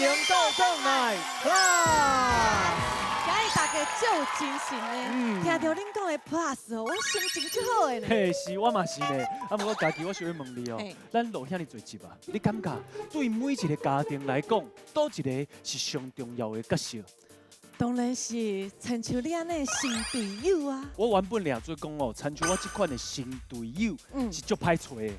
迎豆豆奶啦！今日大家足有精神的，听到恁讲的 Plus 哦，我心情足好的呢。嘿，是我嘛是呢。啊，不过家己我想要问你哦，咱录遐尼侪集啊，你感觉对每一个家庭来讲，倒一个是上重要的角色？当然是亲像你安尼新队友啊。我原本俩做讲哦，参像我这款的新队友，是足歹找的。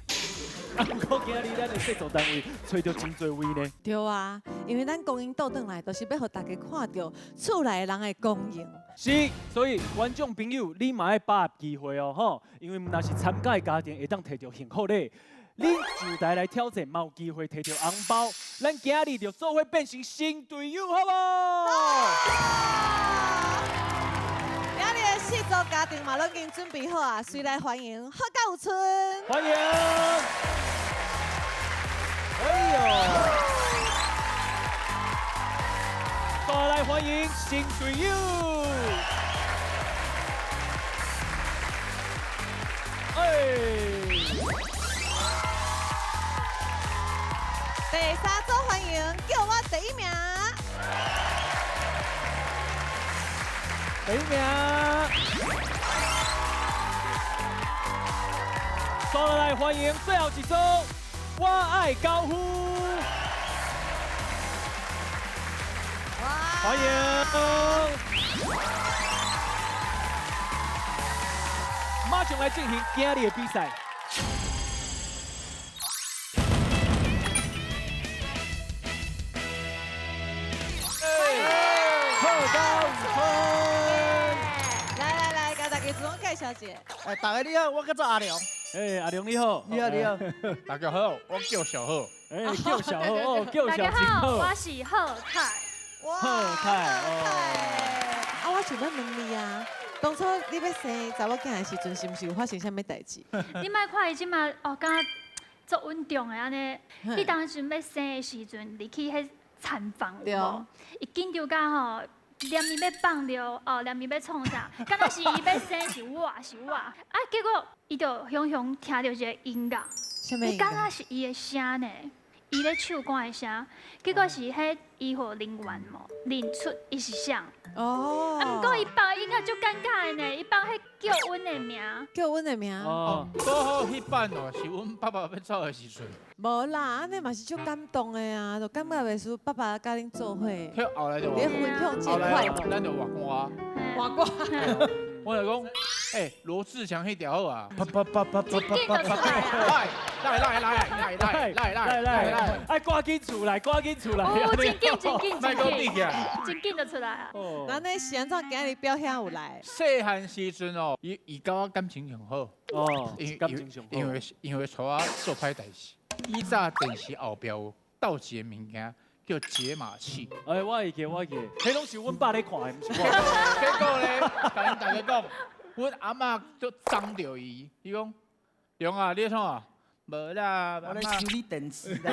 啊，不过今日咱的制作单位找到真多位呢。对啊，因为咱公营倒转来，就是要互大家看到厝内的人的公营。是，所以观众朋友，你嘛要把握机会哦，吼，因为若是参加的家庭会当摕到幸福礼。恁就台来挑战，嘛有机会摕到红包。咱今日就做伙变成新队友，好不好？今日的四组家庭嘛，拢已经准备好啊，随来欢迎好家有村。欢迎！哎呦！再来欢迎新队友。哎。第三组欢迎，叫我第一名。第一名。再来欢迎最后一组，我爱高呼。欢迎。马上来进行今日的比赛。小姐，大家你好，我叫做阿良。阿良你好，你好你好，大家好，我叫小贺。叫小贺哦，叫小金贺。我是贺凯。贺凯哦。我想要问你啊，当初你要生查某囝的时阵，是不是有发生啥物代志？你莫看伊即马哦，敢若足稳重的安尼。伊当时要生的时阵，入去迄产房有无？伊紧张甲吼。连面要放着，连面要创啥？敢若是伊要生是我，啊，结果伊就雄雄听到一个音乐，伊敢若是伊的声呢，伊咧唱歌的声，结果是迄医护人员无认出伊是谁。哦。啊，不过伊放音乐足尴尬的呢，伊放迄叫阮的名。叫阮的名。哦。刚好迄版哦，是阮爸爸要走的时阵。无啦，安尼嘛是足感动的啊，就感觉袂输爸爸甲恁做伙。迄后来就你分享这块。咱就画歌。我就讲，罗志祥迄条好啊。真紧就出来啊！来，哎，赶紧出来，赶紧出来！哦，真紧，卖讲比起来，真紧就出来啊！哦，咱那是安怎今日表现有来？细汉时阵哦，伊甲我感情上好。哦，感情上好。因为带我做歹代志。以早电视后壁有倒一个物件叫解码器。我会记，迄拢是阮爸咧看的，毋是我。结果咧，甲因大家讲，阮阿嬷就脏着伊，伊讲，龙啊，你创啊？无啦，我咧修理电视啦。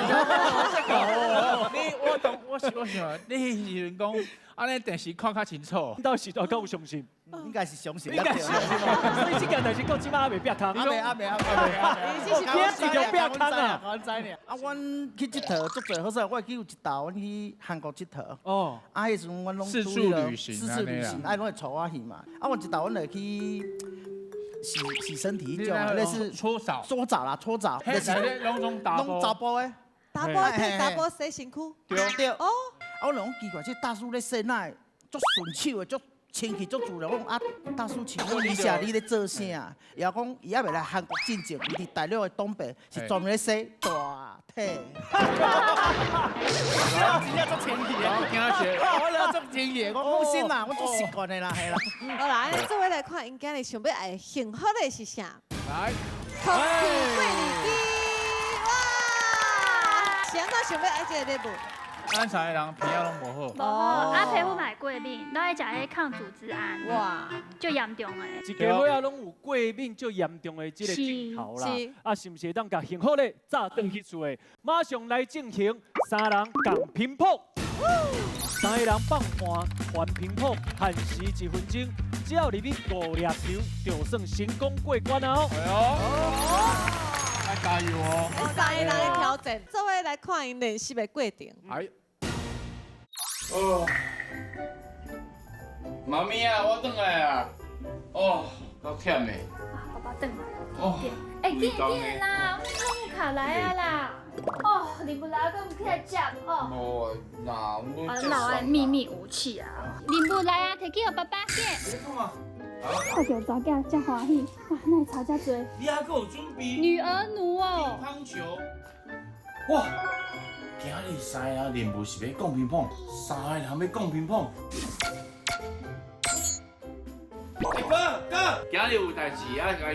我想，你时阵讲，安尼电视看较清楚。到时代敢有相信？应该是相信。应该是相信嘛。所以这件代志到即摆还袂变康。阿未。你是今日就变康啊？我知呢。啊，阮去佚佗足侪好势，我记有一道，阮去韩国佚佗。哦。啊，迄时阵阮拢四处旅行，啊，拢会带我去嘛。啊，阮一道阮会去洗身体迄种，类似搓澡，就是拢查甫的。查甫洗身躯。对。哦。啊，我拢奇怪，这大叔咧洗哪足顺手的，足。清气足自然，我讲啊，大叔请问一下，你咧做啥？伊也讲伊也未来韩国进前，伊伫大陆的东北是专门咧洗大体。真正足清气的，我了足清气，我放心啦，我足习惯的啦，系啦。好啦，咱做伙来看，因今日想要爱幸福的是啥？来，福气贵礼机，哇！是安怎想要爱这个礼物？咱三个人皮肤拢无好，无好，啊皮肤嘛过敏，拢爱食迄抗组织胺，哇，最严重的。一家伙仔拢有过敏最严重的这个镜头啦，啊是毋是当甲幸福咧炸转去厝的？马上来进行三人共乒乓，三个人放盘还乒乓，限时1分钟，只要入去5粒球，就算成功过关啊！加油哦！三个人的挑战，做伙来看因练习的过程。哦，妈咪啊，我回来啊！哦，够忝的。爸爸等来。哦，哎，紧啦，我卡来啊啦！哦，你不来，我唔起来接哦。无，那我啊，老爱秘密武器啊！你不来啊，摕去互爸爸见。看到查囝真欢喜，啊，那吵遮多。你还给我准备女儿奴哦。乒乓球。哇！今日三个任务是要讲乒乓，3个人要讲乒乓。哥，今日有代志啊，甲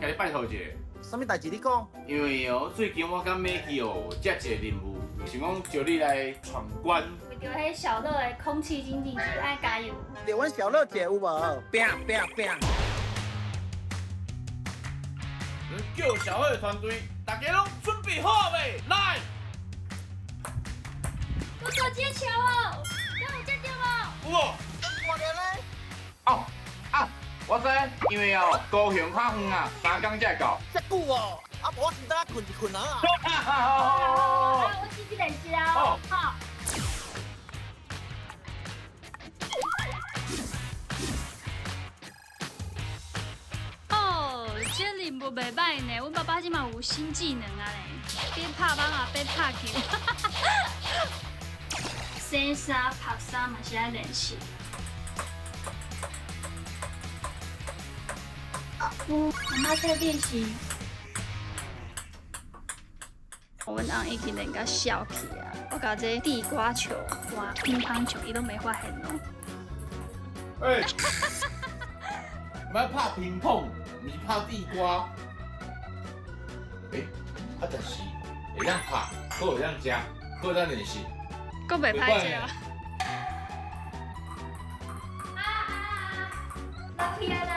你拜托一下。什么代志你讲？因为哦，最近我甲美琪哦接一个任务，想讲叫你来闯关。为着迄小乐的空气经济局爱加油。连阮小乐姐有无？拼！叫小贺团队，大家拢准备好未？来！我做接球哦，让我接到无？有无？我连咧。哦啊！我知，因为哦高雄较远啊，3天才到。遮久哦，啊无我先等下困一困啊。好，我先去练习啦。好。哦，这任务袂歹呢，阮爸爸即嘛有新技能啊咧，边拍网啊边拍球。洗衫、拍衫嘛是爱练习。妈妈在练习。阮翁已经练到笑起啊！我甲这地瓜球、哇乒乓球，伊都没发现哦。哎，我们要拍乒乓，你拍地瓜。哎，啊，但是会当拍，搁会当食，搁会当练习。搁袂歹食啊！落去啊啦！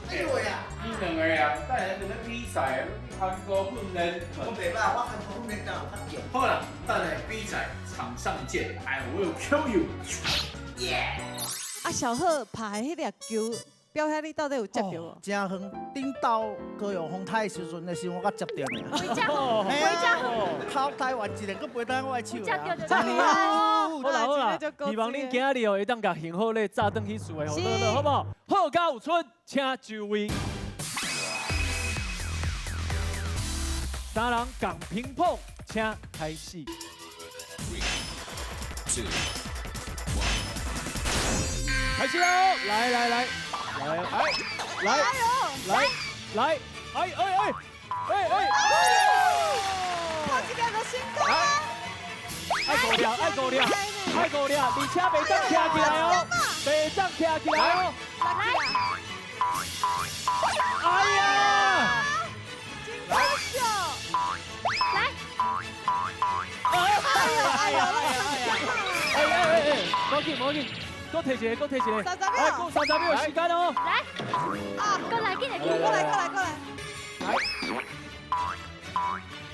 哎呦喂啊！你两个人带来这个比赛，韩国训练。我袂歹，我韩国训练敢有较强。好了，带来比赛，场上见。I will kill you。耶！啊，小贺拍迄粒球，表现你到底有接到无？真远，顶到高雄风台的时阵，那时我甲接到呢。回家，回家。靠台湾一个，佫袂当我的手啊！真厉害！好啦好啦，希望恁今日哦会当甲幸好咧炸转去厝的好乐乐，好不好？好家有春，请就位。三人讲乒乓，请开始。开始喽！来，哎，好几个都辛苦啊！爱顾了，而且袂当徛起来哦，袂当徛起来哦。哎呀！来，冇紧，搁摕一个， 30秒，哎，够30秒时间哦。来，啊，过来，过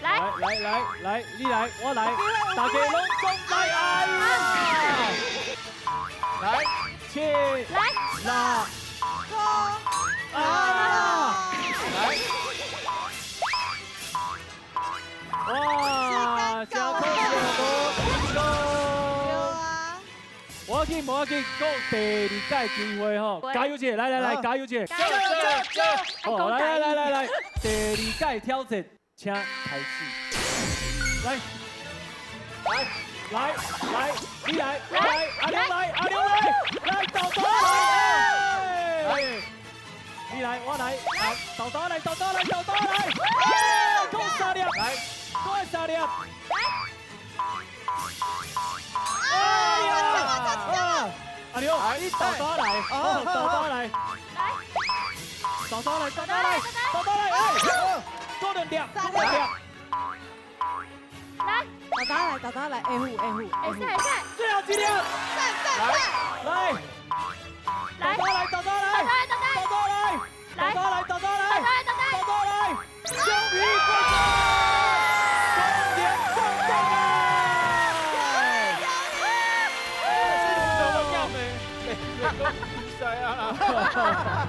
来，来，你来，我来，大家拢总来哎呀！来，7、6、5，来，哇，小偷无无要紧，讲第2届机会吼，加油姐，来，加油姐，好，来，第2届挑战，请开始，来，你来，阿牛来，豆豆来，你来，我来，豆豆来，够3粒，来，够3粒。哎呀！阿牛，你豆豆来，豆豆来，哎，多2粒，豆豆来，A 户，最后1粒，来，豆豆来，终于过关！比赛啊！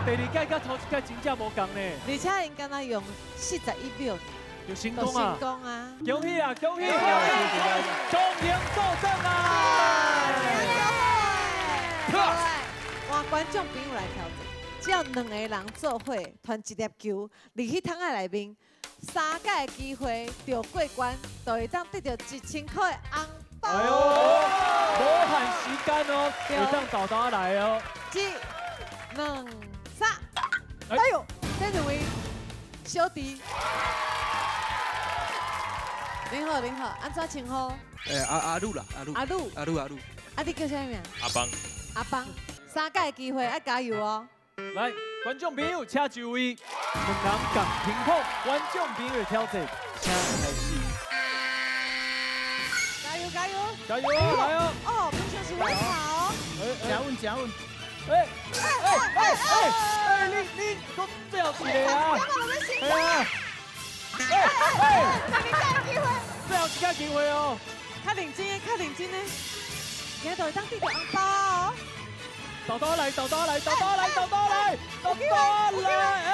第2届甲头一届真正无共呢。而且因敢若用41秒就成功啊！成功啊！恭喜啊！恭喜！终赢作证啊！换观众朋友来挑战，只要2个人做伙传一粒球入去桶仔内面，3届的机会就过关，就会当得到1000块的红包。哎呦，无限时间哦，会当豆豆来哦。 1、2、3，哎呦，这两位小弟，您好，您好，安怎称呼？阿鲁啦，阿鲁，阿鲁，啊，你叫啥名？阿邦，阿邦，3届的机会要加油哦！来，观众朋友，请就位，2人共平衡，观众朋友的挑战，请开始。加油，加油！加油哦，来哦！哦，平常是会跑。加稳。你都最后一个啊！哎呀！最后一个机会哦！较认真的，较认真的，今日就会当得到红包哦！豆豆来，豆豆来，豆豆来，豆豆来，豆豆来！哎，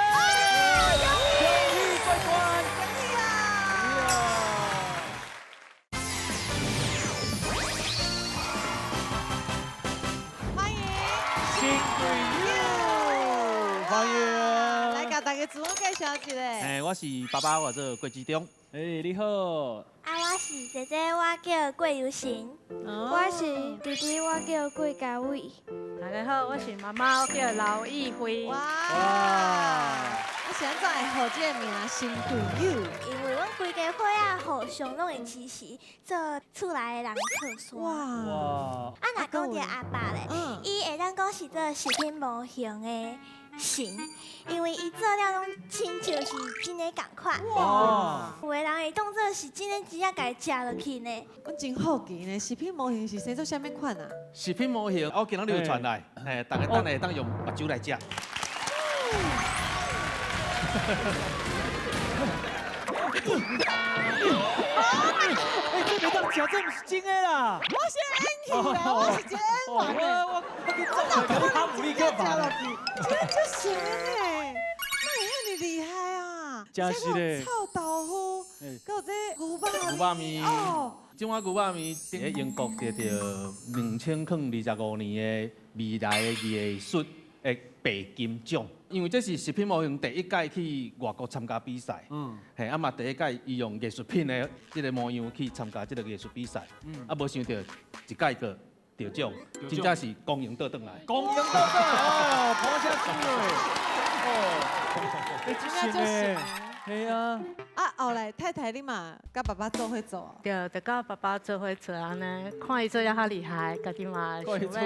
恭喜过关！恭喜啊！欢迎新队友，欢迎！来，甲大家自我介绍一下。我是爸爸，我做郭志忠。你好。我是姐姐，我叫郭友行。我是弟弟，我叫郭家伟。大家好，我是妈妈，我叫刘义辉。哇！你是安怎会号这个名新队友？因为阮规家伙仔互相拢会支持，做厝内的人靠山。哇！若讲到阿爸咧，伊会当讲是做食品模型的神，因为伊做了拢亲像是真的共款。哇！有的人会当做是真的只啊家己食落去呢。阮真好奇呢，食品模型是生做啥物款啊？食品模型，我今日流传来，大家等下当用目睭来食。这没当吃，这不是真的啦！我是演戏啦，我是真玩的。我去做，可是他努力干嘛？真就行呢，那也很厉害啊！真是嘞臭豆腐，还有这牛肉面哦。这碗牛肉面在英国得到2025年的未来的艺术的白金奖，因为这是食品模型第1届去外国参加比赛，嘛第1届伊用艺术品的这个模样去参加这个艺术比赛，无想到一届个得奖，真正是公赢倒转来。公赢倒转哦，跑下去了。真正就是系啊。啊，后来太太你嘛，甲爸爸做伙做。对，就甲爸爸做伙做安尼，看伊做了较厉害，家己嘛想要，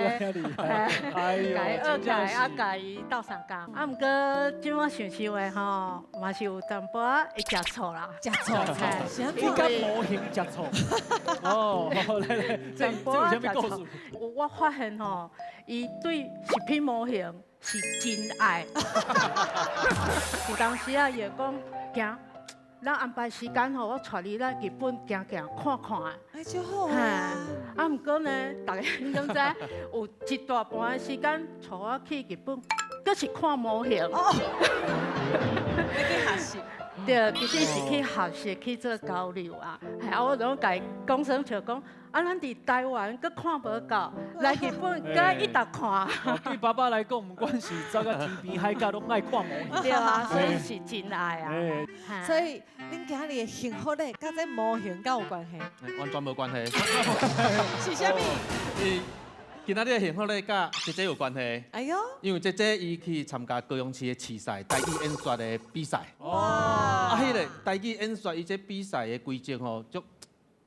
哎呦，家学家啊，家己斗相共。啊，毋过即马想想的吼，嘛是有淡薄仔会食醋啦，食醋，是安应该模型食醋。哦，来，这有啥物故事？我发现吼，伊对食品模型是真爱。有当时啊，伊会讲行。咱安排时间吼，我带你来日本行行看看。哎，就好啊。啊，毋过呢，大家拢知有一大半的时间带我去日本，阁是看模型。你去学习。对，其实是去学习去做交流啊。啊，我拢甲伊讲声就讲，啊，咱伫台湾阁看无够，来日本阁一直看。对爸爸来讲，毋管是走到天边海角，拢爱看模型。对啊，所以是真爱啊。所以恁今日的幸福咧，甲这模型敢有关系？完全无关系。是啥物？今仔日的幸福咧，甲姐姐有关系。哎呦！因为姐姐伊去参加高雄市的市赛台语演说的比赛。哇！啊，迄个台语演说，伊这比赛的规则吼，足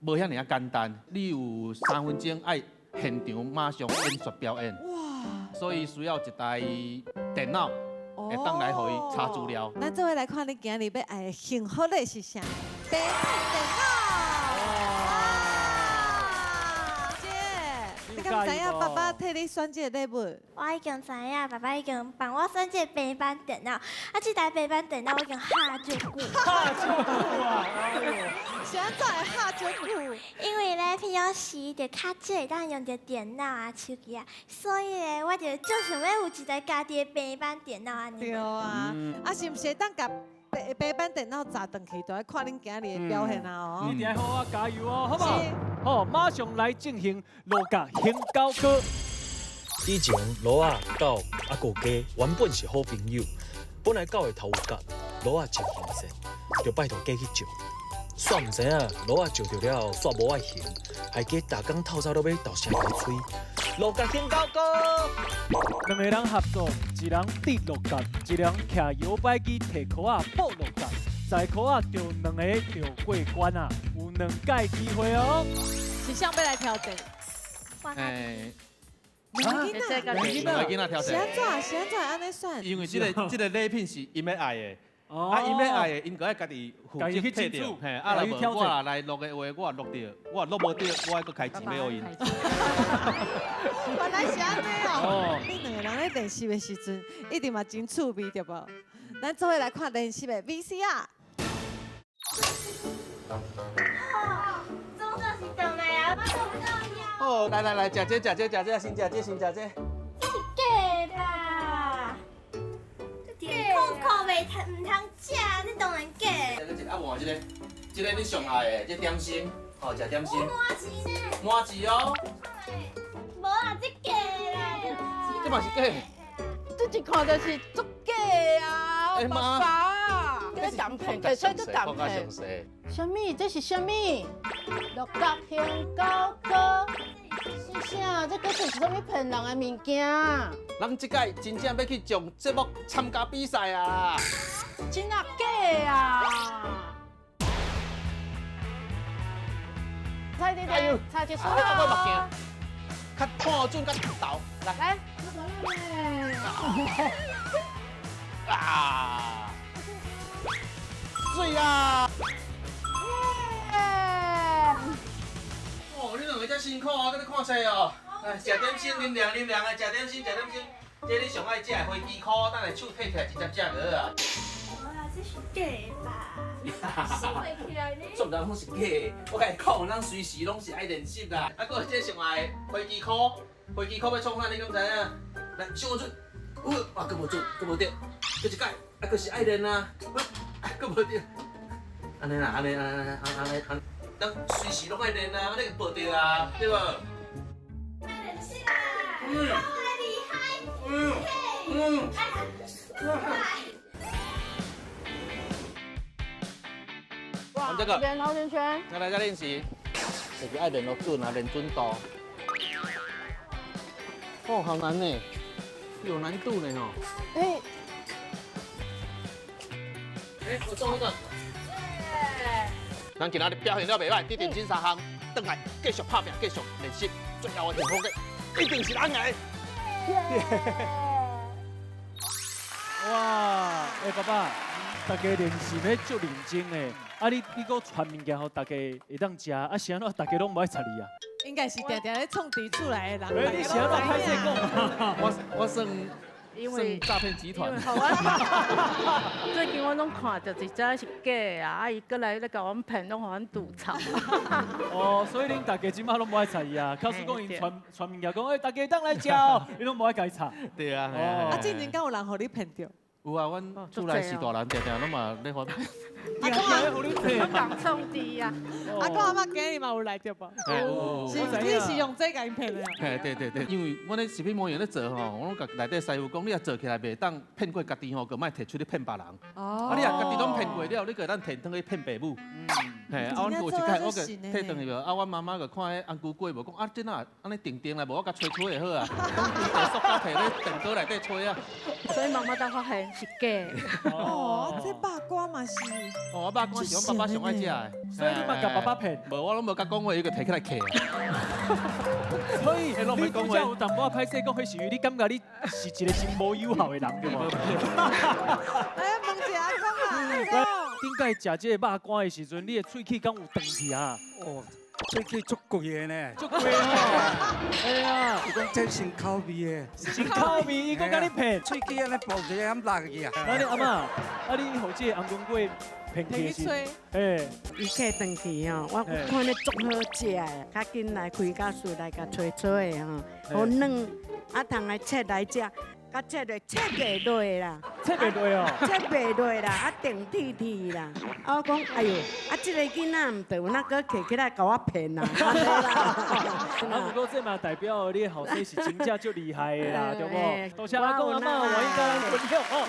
无遐尔啊简单。你有3分钟爱现场马上演说表演。哇！所以需要一台电脑，会当来互伊查资料。咱做伙来看你今日要爱的幸福的是啥？白板电脑。你敢知影爸爸替你选这个礼物？我已经知影，爸爸已经帮我选这个平板电脑。这台平板电脑我已经下足久。下足久啊！是安怎会下足久？因为咧，平常时就较少会当用到电脑啊、手机啊，所以咧，我就就想要有一台家己的平板电脑安尼。对啊，啊是毋是当甲下晡班电脑砸转去，就要看恁今日的表现啊哦。一定要好好加油哦，好不好？好，马上来进行罗甲兴高歌。以前罗啊、狗啊个鸡原本是好朋友，本来狗的头有角，罗啊真嫌善，就拜托鸡去照。煞唔知影罗啊照着了，煞无爱行，害鸡逐工透早都要倒声来吹。罗甲兴高歌。两个人合作，一人滴落角，一人徛摇摆机摕箍仔抱落角，在箍仔着两个就过关啊，有2届机会哦。是谁要来挑战？两个囡仔挑是战。安怎安尼算？因为这个礼品是因要爱的。因要爱的，因个爱家己负责摕着，嘿，来无我啦来录的话，我录着，我录无着，我爱搁开钱要互因。原来是安尼哦！你两个人咧练习的时阵，一定嘛真趣味，对无？咱做伙来看练习的 VCR。中国是倒来啊！哦，来，食这，先食这。这是假啦！酷袂通唔通食，这当然假。啊，换这个你上爱的，这点心，哦，食点心。满钱呢？满钱哦。无啊，这假啦！这嘛是假。这一看就是足假啊！爸爸，这淡片，其实都淡片。什么？这是什么？六角兴高歌。是啥？这个是什么骗人的物件？咱这届真正要去上节目参加比赛啊！真啊假啊！猜你猜，猜一双。我目镜，较看准较头，来。啊！水啊！哦，你两个遮辛苦啊，搁咧看册哦。来，食点心，啉凉的，食点心。这你上爱食的飞机烤，等下手摕起来直接食就好啊。无啦，这是假吧？收袂起来呢？全部拢是假的，我甲你讲，咱随时拢是爱练习啦。啊，搁这上爱飞机烤要创啥？你敢知影？来，小我准，啊，搁无准，搁无对，搁一届，啊，搁是爱练啊，搁无对。安尼啦，安尼，咱随时拢爱练啊，安尼报着啊，对无？是啦，好厉害，哇，这个边绕圈圈。再来练习，就是爱练到准啊，练准度。哦，好难呢，有难度呢吼。我中一个。咱今仔日表现了袂歹，得定前3项，转来继续拍拼，继续练习，最后的成功嘅一定是咱嘅。哇，爸爸，大家练习要足认真的，啊你搁传物件互大家会当食，啊是安怎大家拢无爱插你啊？应该是定定咧创地出来的人。你是安怎歹势讲？我算因为诈骗集团。最近我拢看到一只是假啊，伊过来咧甲阮骗，拢互阮赌场。哦，所以恁大家即马拢无爱插伊啊？告诉讲伊传物件讲，大家当来食，伊拢无爱甲伊插。对啊。啊，之前敢有人互你骗着？有啊，阮厝内是大人，定定拢嘛咧发。阿公阿互你骗，人创治啊！阿公阿妈今日嘛有来着吧？是，你是用这甲因骗的啊？对，因为阮咧食品模型咧做吼，我拢甲内底师傅讲，你若做起来袂当骗过家己吼，佮莫摕出去骗别人。哦。啊，你若家己拢骗过了，你佮咱摕转去骗爸母。嘿，啊，阮有一届我佮摕转去无，啊，阮妈妈佮看迄红菇粿无，讲啊，这哪安尼定来无，我甲吹就好啊。讲塑胶摕咧电锅内底吹啊。所以妈妈当发现是假。哦，这八卦嘛是。哦，我肉干是阮爸爸上爱食的，所以你嘛甲爸爸骗？无，我拢无甲讲话，伊个摕起来嗑。所以你真正有淡薄仔歹势讲，迄是因为你感觉你是一个真无友好的人，对无？来，问一下阿公啊，顶届食这个肉干的时阵，你的喙齿敢有长去啊？哦，喙齿足贵的呢，足贵哦！哎呀，伊讲这新口味的，新口味，伊讲甲你骗，喙齿安尼爆一个咁辣去啊！啊你阿妈，啊你互这个红公粿骗去是？哎，伊客转去吼，我看咧足好食的，较紧来开家厝来甲吹吹的吼，好软，啊通来切来食。甲切落切袂落啦，切袂落哦，切袂落啦，啊定铁铁啦。啊我讲，哎呦，啊这个囡仔唔对，有那个摕起来甲我骗啦，安尼啦。啊，不过这嘛代表你的后生是真正足厉害的啦，对不？多谢阿公阿妈，欢迎甲咱分享哦。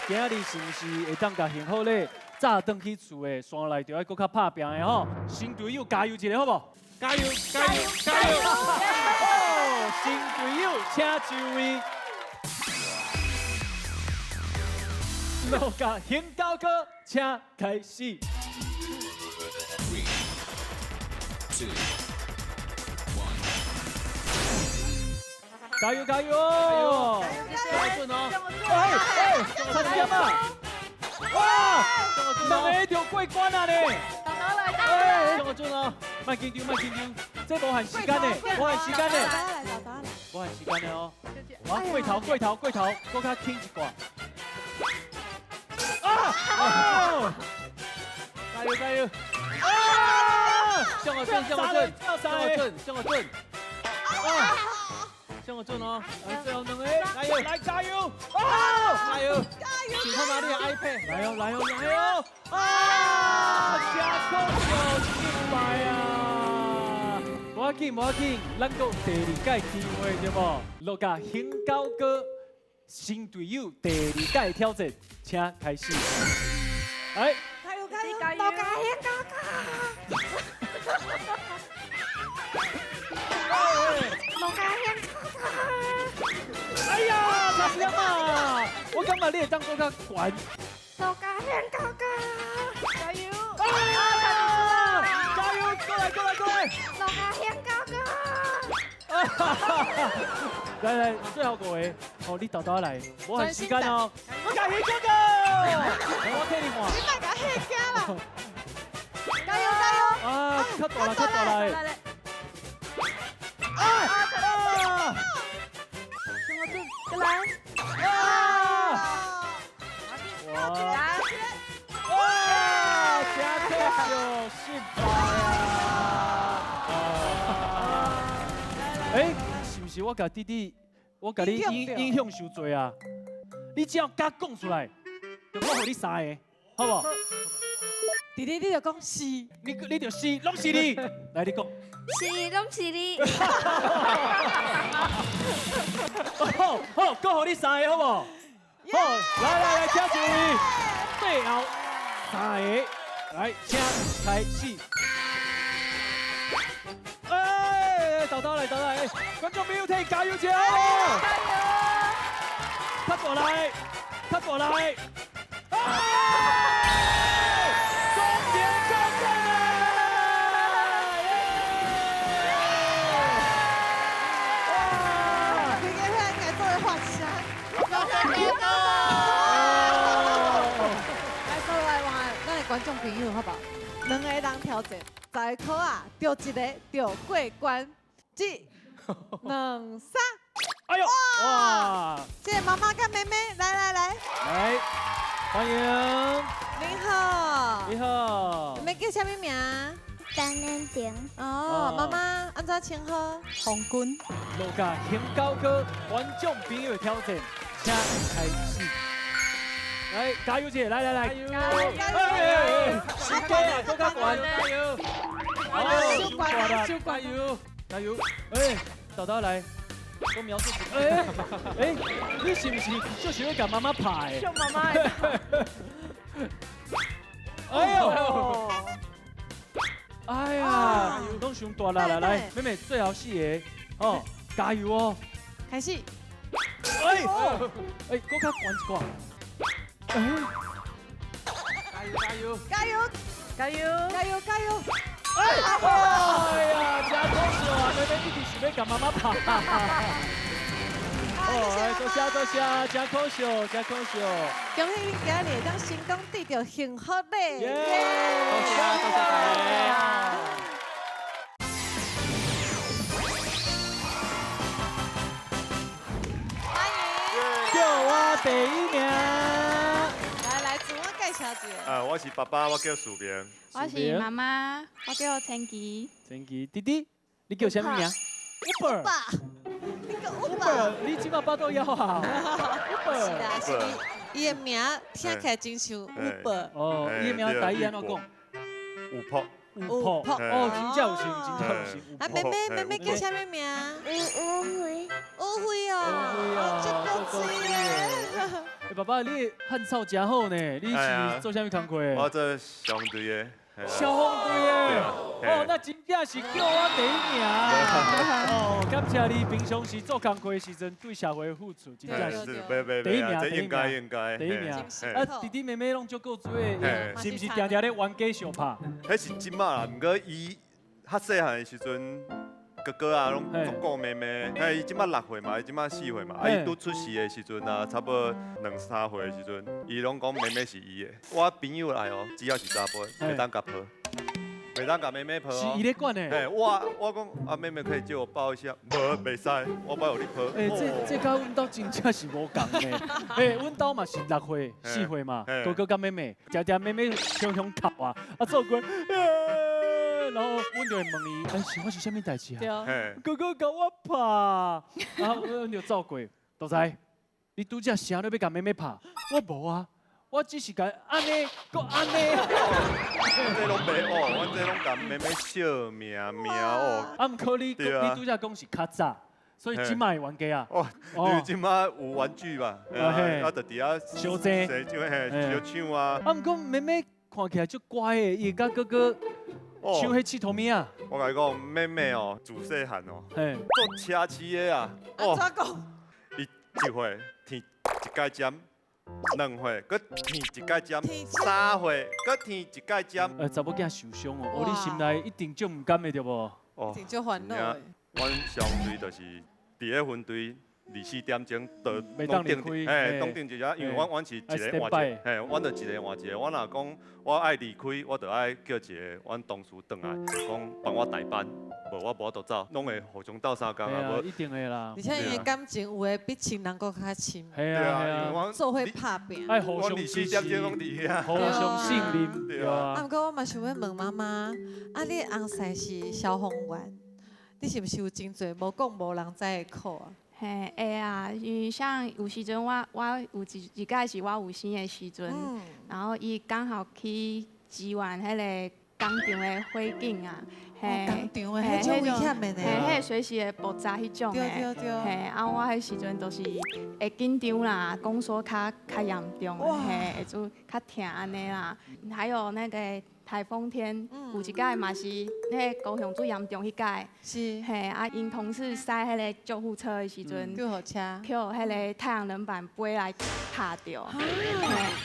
今仔日是不是会当甲幸福咧？早回去厝的山内就要搁较拍拼的吼，新队友加油一下好不好？加油加油加油！哦，新队友请就位。六甲兴高歌，请开始。加油加油！加油！准哦！差点嘛！哇！两个就过关啊呢！这么准哦！慢紧张，慢紧张，这无限时间呢，无限时间呢，无限时间呢哦！哇，过头，搁较轻一挂。啊！加油加油！啊！向我准！向我准哦！最后两个，加油！来加油！哦！加油！请看哪里的 iPad？ 来哟！啊！加空就失败啊！无要紧，咱搁第二届机会对无？落甲兴高哥新队友第2届挑战，请开始。来，加油！落甲兴高哥。哎呀，差点嘛！我感觉你会当搁较悬。落甲兴高哥，加油！加油！过来！落甲兴高哥。来，最後個位，哦，你豆豆來，無限時間哦，我加興高哥，我聽你話。你莫甲嚇驚啦！加油！啊，較大來。再来！加可惜失敗啊！是不是我甲弟弟，我甲你影響傷濟啊？你只要甲講出來，就我互你3個，好不好？弟弟，你就講是，你就是攏是你，來你講。是，拢是你。好，搁互你3個，好不好？好，來，請注意，最後3個，來，請開始。豆豆來，觀眾朋友聽，加油！加油！吸過來！观众朋友，好不好？2个人挑战，10个啊，钓1个就过关。1、2、3，哎呦！哇！这个妈妈跟妹妹，来，欢迎。你好。你们叫什么名？张念婷。哦，妈妈，安怎称呼？红军。落甲兴高哥观众朋友挑战，请开始。来，加油姐，来，加油！时间啊，都较悬，加油！加油！豆豆来，我描述你是不是就想要甲媽媽拍？叫媽媽。哎呀，都想大啦！來，妹妹最後4個，哦，加油哦！開始。搁較懸一掛。加油！哎呀，真可惜啊！妹妹一直想要甲媽媽拍。多謝，真可惜。恭喜你今日当成功得到幸福嘞！多謝大家。欢迎，叫我第1名。来，自我介绍一下。我是爸爸，我叫苏明。我是媽媽，我叫陳琪。弟弟，你叫什麼名？爸。你 Uber，你即马巴肚枵啊？Uber 是啦，是伊的名听起来真像 Uber。哦，伊的名台语安怎讲？有泡。哦，真正有像，真正有像。啊，妹妹叫啥物名？乌灰哦，真够水耶！爸爸，你汉草真好呢，你是做啥物工课？我做消防队的。消防队的，哦，那真正是叫我第一名。哦，感谢你平常时做工课的时阵对社会付出，真正是第一名，应该。第一名。啊，弟弟妹妹拢足够做的，是不是常常咧冤家相拍？迄是真嘛啦，毋过伊较细汉的时阵。哥哥啊，拢足顾妹妹。伊即摆6岁嘛，伊即摆4岁嘛。啊，伊拄出世的时阵啊，差不多2、3岁的时阵，伊拢讲妹妹是伊的。我朋友来哦，只要是查甫，袂当甲抱，袂当甲妹妹抱哦。是伊咧管的。嘿，我讲啊，妹妹可以借我抱一下，袂使，我要互你抱。这甲阮兜真正是无共的。阮兜嘛是6岁、4岁嘛，哥哥甲妹妹，常妹妹向哭啊，做过。然后阮就会问伊，是发生啥物代志啊？哥哥甲我拍，然后阮就走过，都知你拄则啥都要甲妹妹拍，我无啊，我只是甲安尼，搁安尼。阮这拢袂学，阮这拢甲妹妹笑命学。啊，毋过你拄则讲是较早，所以即摆冤家啊。哦，因为即摆有玩具嘛，啊，就伫遐小姐，小唱啊。啊，毋过妹妹看起来足乖的，伊甲哥哥。像迄佚佗物啊！我甲你讲，妹妹哦，自细汉哦，做车市的啊，哦，怎讲？伊1岁添1届针，2岁搁添1届针，3岁搁添1届针。查某囝受伤哦，你心内一定足毋甘的对无？哦，一定足烦恼的。阮上队就是伫咧分队。24点钟就拢定，拢定一下，因为阮是一个换一个，阮就一个换一个。我若讲我爱离开，我就爱叫一个阮同事转来，讲帮我代班，无我无就走，拢会互相斗相共啊。无一定的啦。而且因为感情有诶比亲人搁较亲。系啊，因为做伙拍拼。爱互相支持，互相信任，对啊。啊，毋过我嘛想要问妈妈，啊，你翁婿是消防员，你是毋是有真侪无讲无人知的苦啊？嘿，会啊，因为像有时阵我有一届是我有生的时阵，然后伊刚好去支援迄个工厂的火警啊，嘿，工厂的迄种危险的呢，嘿，迄随时会爆炸迄种的，嘿，啊，我迄时阵都是会紧张啦，讲说较严重，嘿，会做较疼安尼啦，还有那个。台风天有一届嘛是那个高雄最严重迄届，是嘿啊，因同事驶迄个救护车的时阵，救护车，叫迄个太阳能板飞来拍着。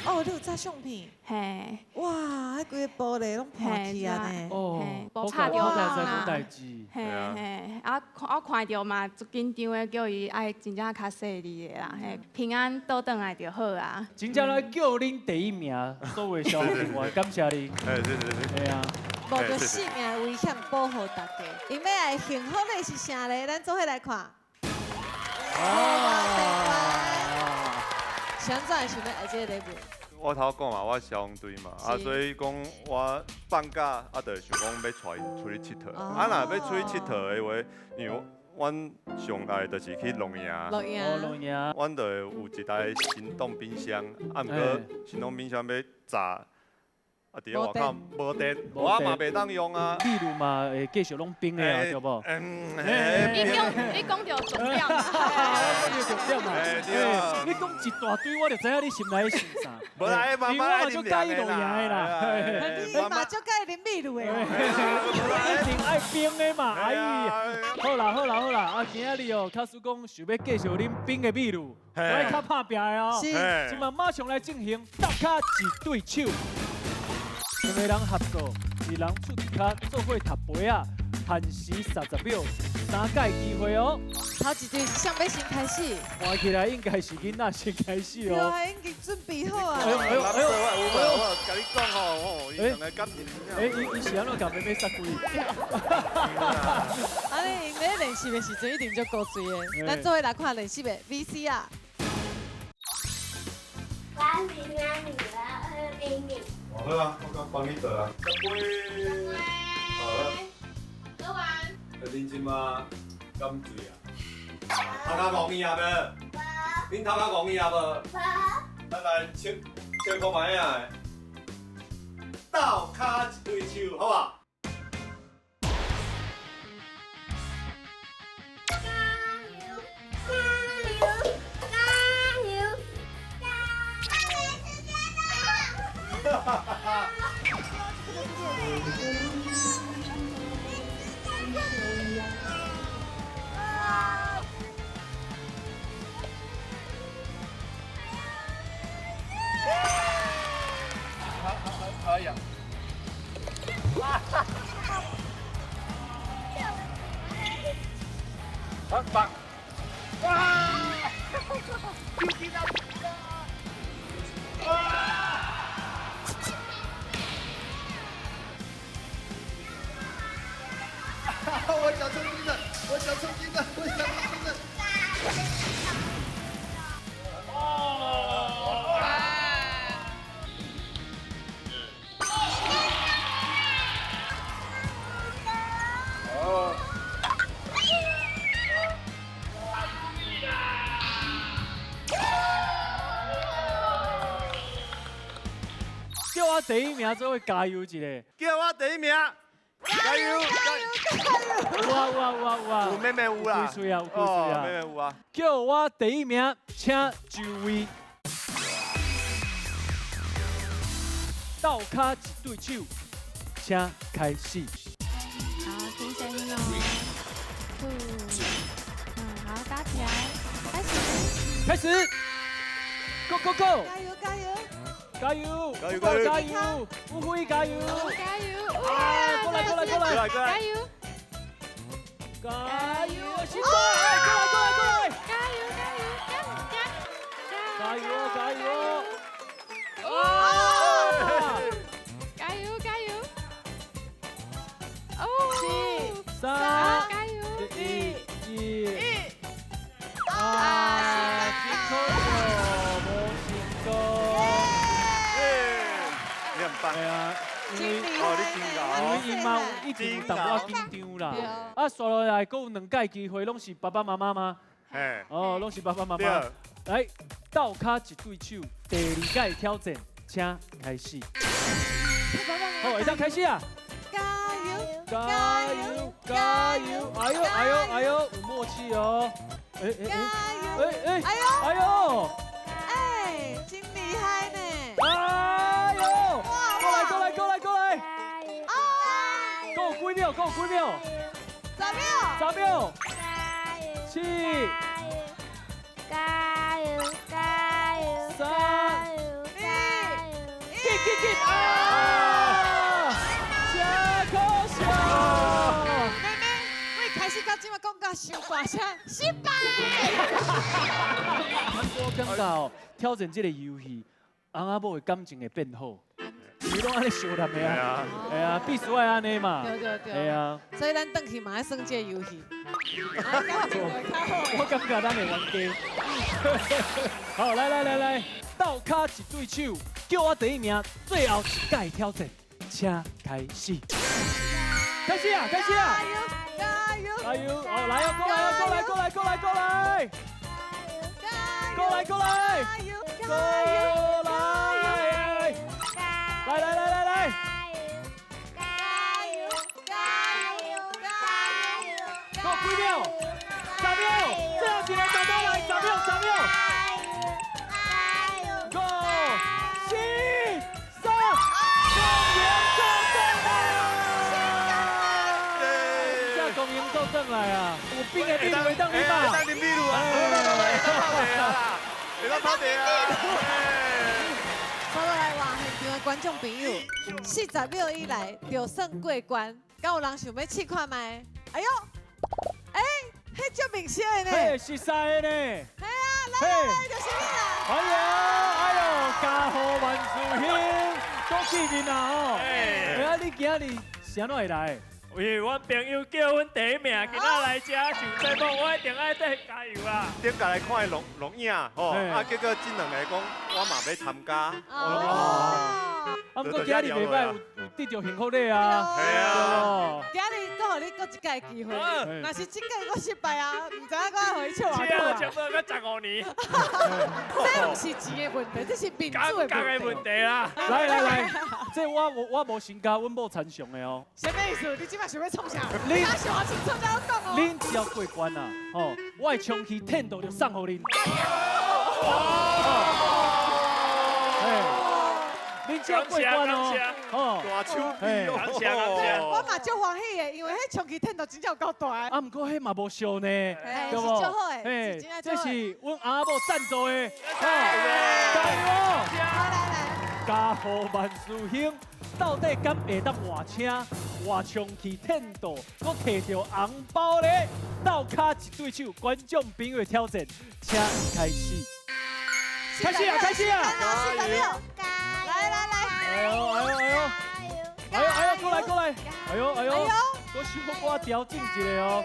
哦，你有照相片？嘿，哇，迄规个玻璃拢破去啊呢。哦，无拍着嘛。嘿嘿，啊，我看到嘛，足紧张的，叫伊爱真正较细腻的啦，嘿，平安倒转来就好啊。真正来叫恁第一名，作为消防员，感谢你。对啊，冒着性命危险保护大家。因要来幸福的是啥咧？咱做伙来看。想怎想要下这个礼物？我头讲嘛，我消防队嘛，啊，所以讲我放假啊，就想讲要带伊出去佚佗。啊，若要出去佚佗的话，因为阮上爱就是去龙营。龙营。阮就有一台行动冰箱，啊，毋过行动冰箱要炸。啊！伫咧外口无电，我嘛袂当用啊。例如嘛，会继续拢冰的啊，对无？你讲到重点嘛？我讲到重点嘛。你讲一大堆，我就知影你心内想啥。无啦，慢慢爱啉凉的啦。你嘛足介啉秘鲁的。一定爱冰的嘛，哎呀！好啦，啊，今仔日哦，卡叔讲想要继续啉冰的秘鲁，来较拍拼的哦。是。今嘛马上来进行搭卡一对手。两个人合作，2人出卡做伙读杯啊，限时30秒，3届机会哦。头一队是向要先开始？看起来应该是囡仔先开始哦。对，已经准备好啊。我甲你讲吼，伊两个感情。伊是安怎甲妹妹杀鬼？安尼，因咧练习的时阵一定就够水的。咱做伙来看练习的 VCR。我是哪里的妹妹？好啊，我刚帮你倒啊。好了。喝完。恁即马敢醉啊？头壳戆耳啊无？恁头壳戆耳啊无？来，唱看卖啊！倒骹一对手，好啊！哈哈哈！可以啊！好棒！哇！我想抽筋了，我想抽筋了，我想抽筋了。叫我第一名，做伙加油一下。叫我第一名，加油！有啊！有妹妹有啦，有水啊，有水啊，妹妹有啊。叫我第一名，请就位。倒骹一对手，请开始。好，听声音哦。好，打起来，开始。Go！ 加油！乌龟加油！啊！过来！加油！辛苦！过来！加油！哦！3、加油2、1。辛苦你很棒。系啊，因为因嘛已经淡薄仔紧张啦。啊，刷落来，佫有2届机会，拢是爸爸妈妈吗？嘿。哦，拢是爸爸妈妈。来，倒骹一对手，第2届挑战，请开始。好，会当开始啊！加油！哎呦，有默契哦！哎呦！真厉害呢！哎呦！过来！够几秒？10秒。7、加油3、2、1，啊！真可惜！妹，我开始到今嘛讲到伤大声，失败。我感觉哦，挑战这个游戏，翁仔某的感情会变好。伊拢安尼相谈的啊，系啊，必须爱安尼嘛。对。系啊。所以咱转去嘛要算这个游戏。我感觉咱会玩家。好，来，倒骹一对手，叫我第一名，最后一届挑战，请开始。开始啊！加油！好，来啊！过来！过来！来！够几秒？10秒，最后一个打到来，10秒。5、4、3，公赢作证来啊！有冰的秘鲁会当你吧？当你秘鲁啊！会当泡茶啊！好来，换现场的观众朋友，40秒以内就算过关，敢有人想要试看卖？哎呦，迄足明显的呢！嘿，是赛的呢！系啊，来，就是你啦！哎呦，家和万事兴，恭喜你啊！哦，哎呀，你今日是安怎会来？因为阮朋友叫阮第一名，今仔来遮上节目，我一定爱得加油啊！点解来看录影吼？啊，结果这2个讲我嘛要参加。哦。啊，不过今日礼拜有得到幸福的啊。对啊。今日搁互你搁一届机会，若是这届我失败啊，唔知影我爱回去偌久啊。差不多到15年。这不是钱的问题，这是民主的问题啦。来，这我无身家，阮某参详的哦。什么意思？你即摆想要创啥？你想要清楚才讲哦。恁只要过关啊，吼，我的长期天道就送互恁。恁只要过关哦，哦，大手笔哦。我嘛足欢喜的，因为迄长期天道真正有够大。啊，毋过迄嘛无俗呢，对不？是足好的，嘿，这是阮阿某赞助的，加油！来，家和万事兴，到底敢会当换车？换长期天道，搁摕着红包咧，倒卡一对手，观众朋友的挑战，请开始。开始啊！加油！来，过来！搁小可调整一下哦。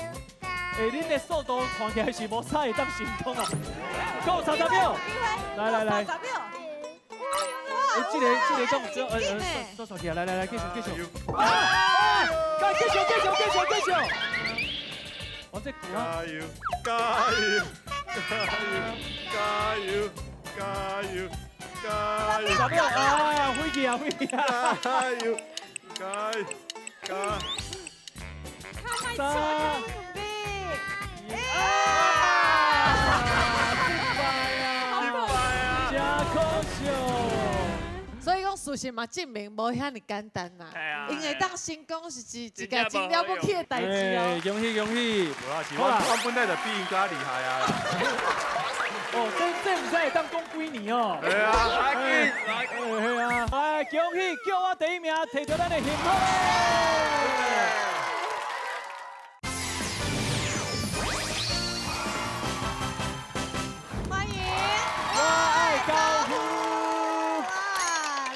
恁的速度看起来是无差会当成功啊！够30秒，来。这个讲做错起来，来，继续。继续！我这鼓啊！加油！30秒啊！飞去啊！加油！3、2、1，失败啊！真可惜。所以讲事实嘛证明无遐尼简单啦，因为当成功是一件真了不起的代志哦。恭喜！好啦，我本来就比伊较厉害啊。哦，这唔使会当讲几年哦。对啊，係啊，哎，恭喜叫我第一名，摕到咱的幸福。欢迎，我爱高呼。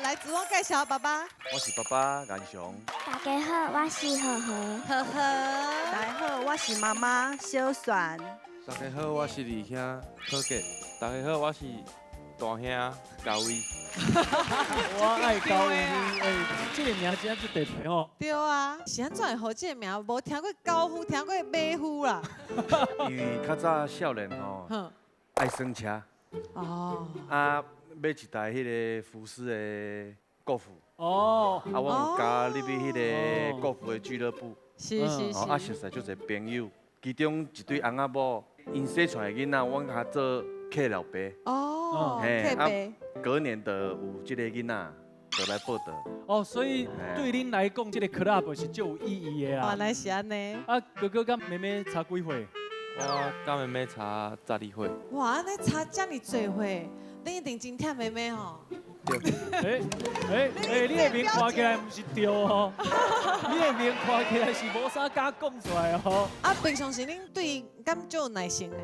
来自我介绍爸爸。我是爸爸颜翔。大家好，我是呵呵。大家好，我是妈妈小璇。大家好，我是二兄柯杰。大家好，我是大兄高威。我爱高威，这个名真是特别哦。对啊，是安怎会好这个名？无听过高夫，听过马夫啦。因为较早少年吼，爱耍车。哦。啊，买一台迄个福斯的高尔夫。哦。啊，我加入去迄个高尔夫的俱乐部。是。啊，熟识足侪朋友，其中一对翁仔某。因生出来囡仔，阮甲做客老爸。哦，客爸。隔年的有这个囡仔就来报道。哦，所以对恁来讲，这个 club 是最有意义的啦。原来是安尼。啊，哥哥跟妹妹差几岁？我跟妹妹差12岁。哇，安尼差这么多岁，你一定真疼妹妹吼。你的面看起来不是对哦，你的面看起来是无啥敢讲出来哦。啊，平常时恁对敢就有耐心的？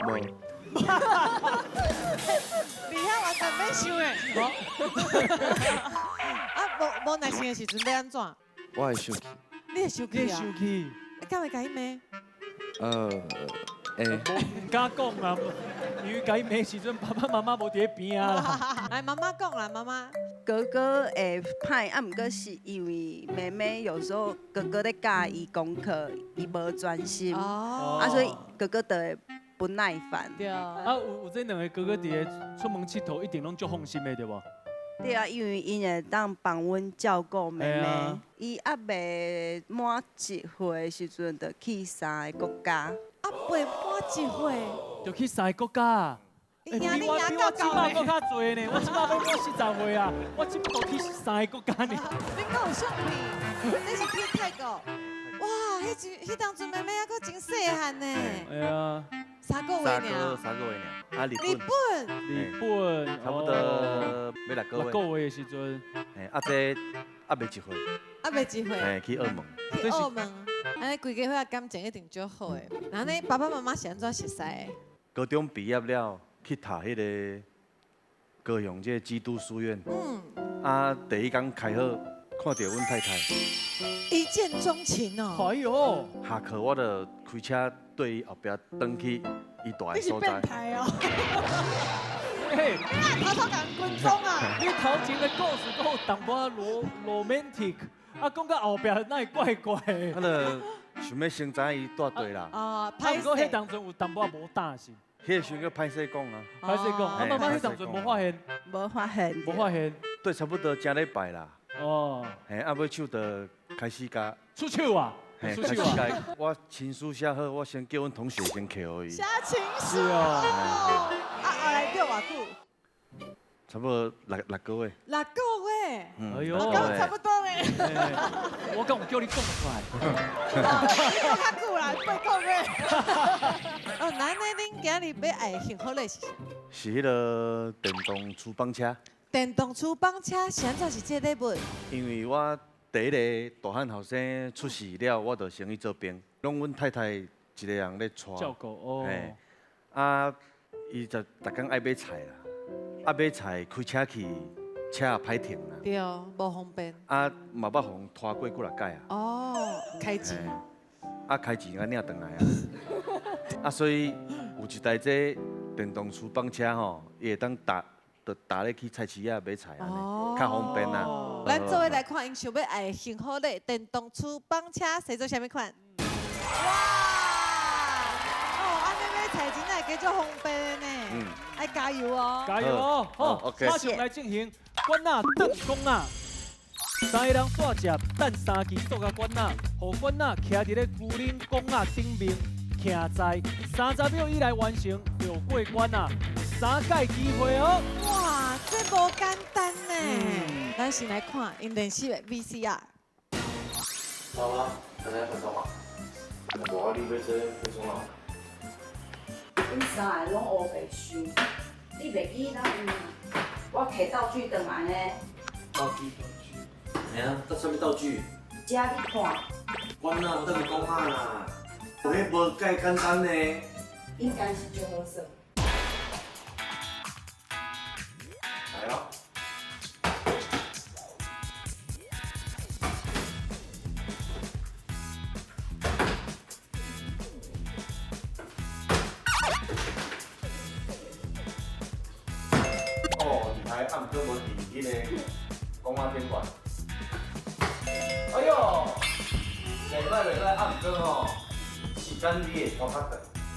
无。你遐完全免想的。啊，无耐心的时阵要安怎？我会生气。你会生气啊？生气。你敢会甲伊骂？唔敢讲啊，因为甲伊骂时阵，爸爸妈妈无伫边啊啦。来，妈妈讲啦，妈妈。哥哥会歹，啊，毋过是因为妹妹有时候哥哥在教伊功课，伊无专心，啊，所以哥哥就会不耐烦。对啊。啊，有这两个哥哥伫咧出门佚佗，一定拢足放心的，对无？对啊，因为因会当帮阮照顾妹妹，伊还未满1岁的时阵，就去3个国家。啊，未满1岁就去3个国家。比我即摆搁较侪呢，我即摆要满40岁啊，我即摆去3个国家呢。你敢有相片？你是去泰国？哇，迄当阵妹妹还搁真细汉呢。哎呀，3个月尔。3个月尔。啊，日本，差不多要6个月的时阵。啊，这还未1岁。还未1岁。去澳门。去澳门，安尼规家伙感情一定足好的。那你爸爸妈妈是安怎熟悉的？高中毕业了，去读迄个高雄这基督书院。啊，第一天开学，看到阮太太。一见钟情哦。哎呦！下课我就开车对伊后壁转去伊住的所在。你是变态哦！嘿，你哪偷偷讲军中啊？你头前的故事都有淡薄romantic。啊，讲到后壁那会怪怪的。啊，就想要先知伊带队啦。哦，啊，不过迄当中有淡薄无打是。迄个时阵叫歹势讲啊。歹势讲，啊，妈妈迄当中无发现。无发现。无发现。对，差不多一礼拜啦。哦。嘿，啊，尾手就开始甲。出手啊！嘿，开始甲我情书写好，我先叫阮同学先摕互伊。写情书。是哦。啊，后来叫偌久？差不多6个月。6个月。哎呦，差不多咧。我讲叫你讲出来。你讲较久啦，8个月。哦，那恁今日要爱幸福的是啥？是迄个电动厨房车。电动厨房车现在是这礼物。因为我第一个大汉后生出事了，我就先去做兵，拢阮太太一个人咧带。照顾哦。嘿，啊，伊就逐工爱买菜啦。啊，买菜开车去，车也歹停啦。对，无方便。啊，嘛捌互拖过几届啊。哦，开钱。啊，开钱啊，领转来啊。啊，所以有一台这电动厨房车吼，伊会当搭咧去菜市仔买菜安尼，较方便啦。咱做伙来看，因想要爱幸福的电动厨房车，是做啥物款？哇！哦，安尼买菜真系叫做方便呢。爱加油哦！加油哦！好，马上来进行管仔炖公仔。3个人带食等3支做甲管仔，互管仔徛伫咧牛奶公仔顶面，徛在30秒以内完成就过关啊！3届机会哦！哇，这无简单呢。咱先来看因练习的 VCR。妈妈，刚才很早嘛，我你要做做什么？恁三个拢学袂输，你袂记咱我摕道具转来呢？道具。哎呀，这什么道具？遮你看。我哪有等你讲啊啦？我迄无介简单呢。应该是就好耍。来啊！哦，厉害，暗哥无伫迄个公仔顶管。哎呦，袂歹袂歹，暗哥吼，时间你会拖较长。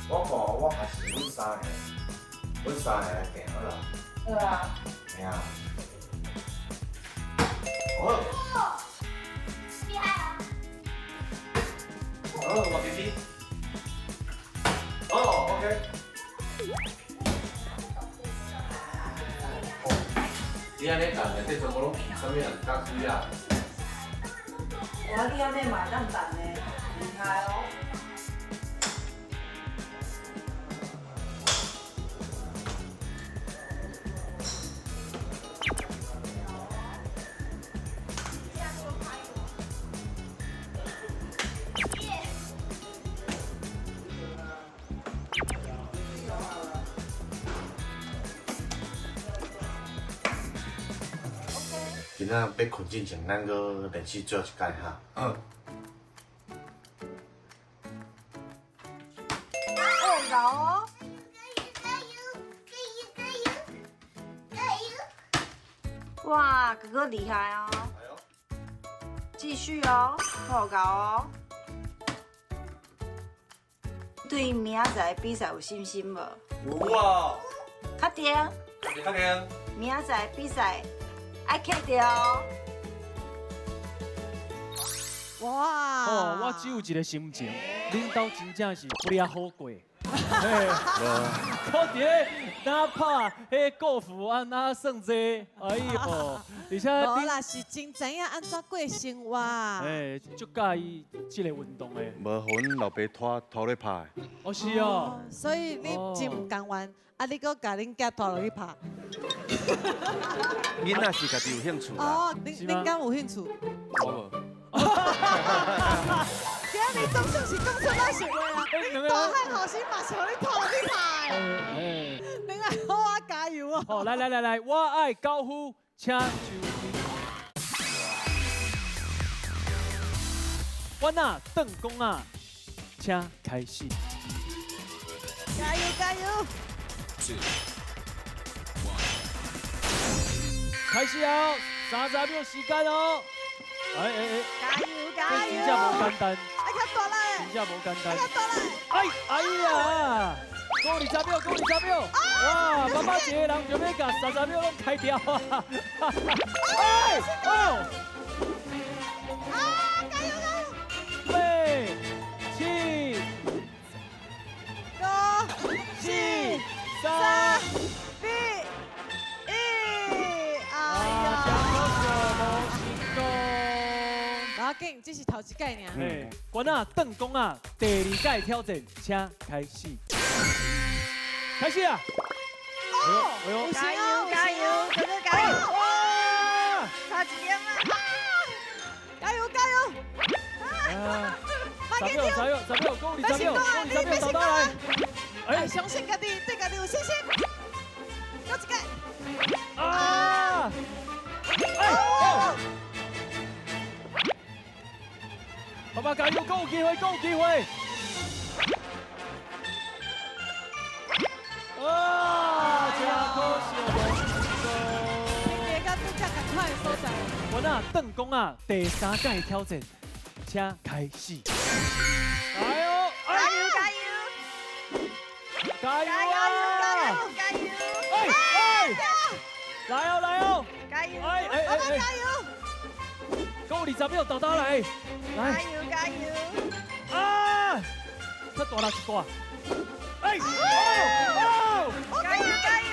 我看我还是阮三个来定好啦。好啊。嘿啊。哦，厉害啊！好，我弟弟。哦 ，OK。你安尼干的，这全部拢去什么人家需要？哇，你安尼嘛当蛋呢，厉害哦！今仔要困之前，咱搁练习做一届哈。哦，搞哦！哇，哥哥厉害哦！继续哦，好搞哦！对明仔载比赛有信心无？有啊！确定？确定。明仔载比赛爱克着哦！哇！哦，我只有一个心情，恁兜真正是不哩好过。嘿，我伫哪拍迄高尔夫啊，哪算济，哎呦，而且无啦，是真知影安怎过生活。哎，足介意这个运动的。无互阮老爸拖咧拍。哦，是哦。所以你真唔甘愿，啊，你搁甲恁囝拖落去拍。囡仔是家己有兴趣啦。哦，恁敢有兴趣？我无。今日总算是讲出咱实话啦！大汉好心嘛是互你拖落去拍。恁爱好啊，加油哦！好，来，我爱高呼，请就位。我那邓公啊，请开始。加油加油！开始啊30秒时间哦。加油加油！真正无简单，爱较大力，真正无简单。爱较大力。哎呀！够20秒，够20秒！哇，妈妈一个人就要甲30秒拢开掉啊！哎哦！加油加油！8、7、5、4、3、2、1，哎呀！无要紧，只是头一届尔。关啊，邓公啊，第2届挑战，请开始。开始啊！加油加油，哥哥加油！哇，差一点啊！加油加油！10秒，够20秒，倒来！哎，相信家己，对家己有信心。又一个。啊！哎！爸爸加油，够有机会，够有机会！啊！真可惜，无成功。你家拄则赶快的所在。我那邓公啊，第3届挑战，请开始。加油！加油加油！加油啊！加油！哎！来哦来哦！加油！爸爸加油！够20秒，倒来！来！加油加油！啊！较大力一大！哎！加油加油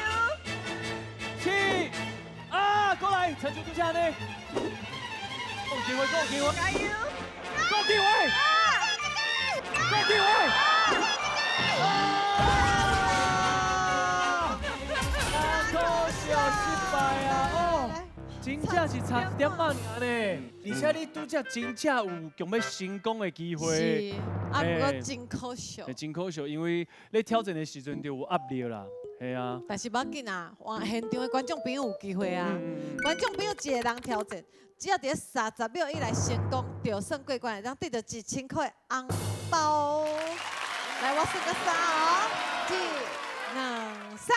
！7！啊！过来，陈叔拄下呢？够机会，够机会！加油！够机会！够机会！可惜失败啊！哦，真正是差一点仔尔呢，而且你拄则真正有强要成功的机会。是，啊，不过真可惜。真可惜，因为你挑战的时阵就有压力啦，系啊。但是无要紧啊，换现场的观众朋友有机会啊。观众朋友一个人挑战，只要伫30秒以内成功就算过关，让得到1000块的红包。来，我算个3哦，1、2、3。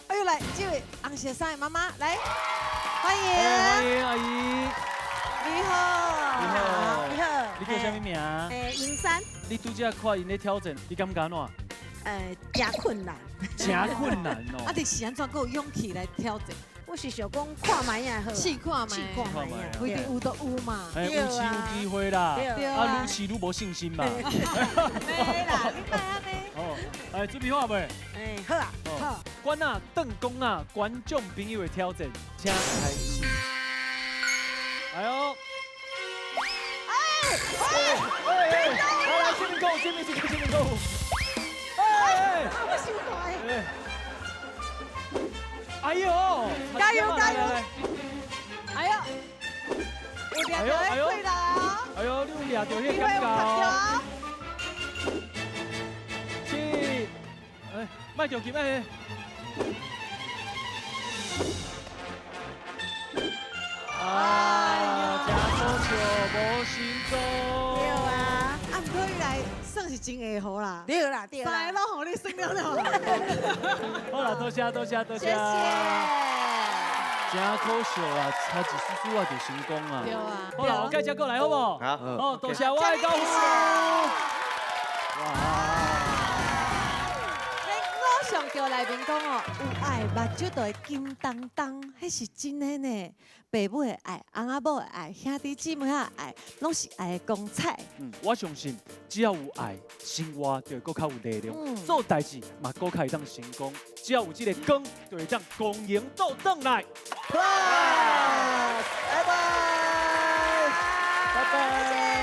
哎呦，来，这位红色衫的妈妈来，欢迎。欢迎阿姨。你好。你好。你好。你叫什么名？银山。你拄则看因咧挑战，你感觉怎？真困难。真困难哦。啊，你是安怎够勇气来挑战？我是想讲看卖也好，试看卖，不一定有都有嘛。有试有机会啦，啊，愈试愈无信心嘛。没啦，你卖安尼。哦，哎，准备好未？好啊，好。观啊，邓公啊，观众朋友的挑战，请开始。哎呦！来，前面购物，前面购物。我想看。哎呦！加油加油！哎呦！有抓到迄几啦！哎呦，你有抓到迄感觉哦！7，哎，卖着急哎！哎，真可惜无成功。对啊，啊，不过你来算是真会好啦。对啦，对啦。三个拢互你算了。好啦，多谢。谢谢。真可惜啊，差一丝丝啊就成功啊。对啊。好啦，我介绍过来好不好？好。好，多谢我的高师。哇！我上叫内面讲哦，有爱目睭就会金当当，迄是真的呢。爸母的爱，翁仔某的爱，兄弟姊妹的爱，拢是爱的光彩。我相信只要有爱，生活就会更较有力量，做代志嘛更较会当成功。只要有这个光，就会当光荣倒转来。拜拜，拜拜。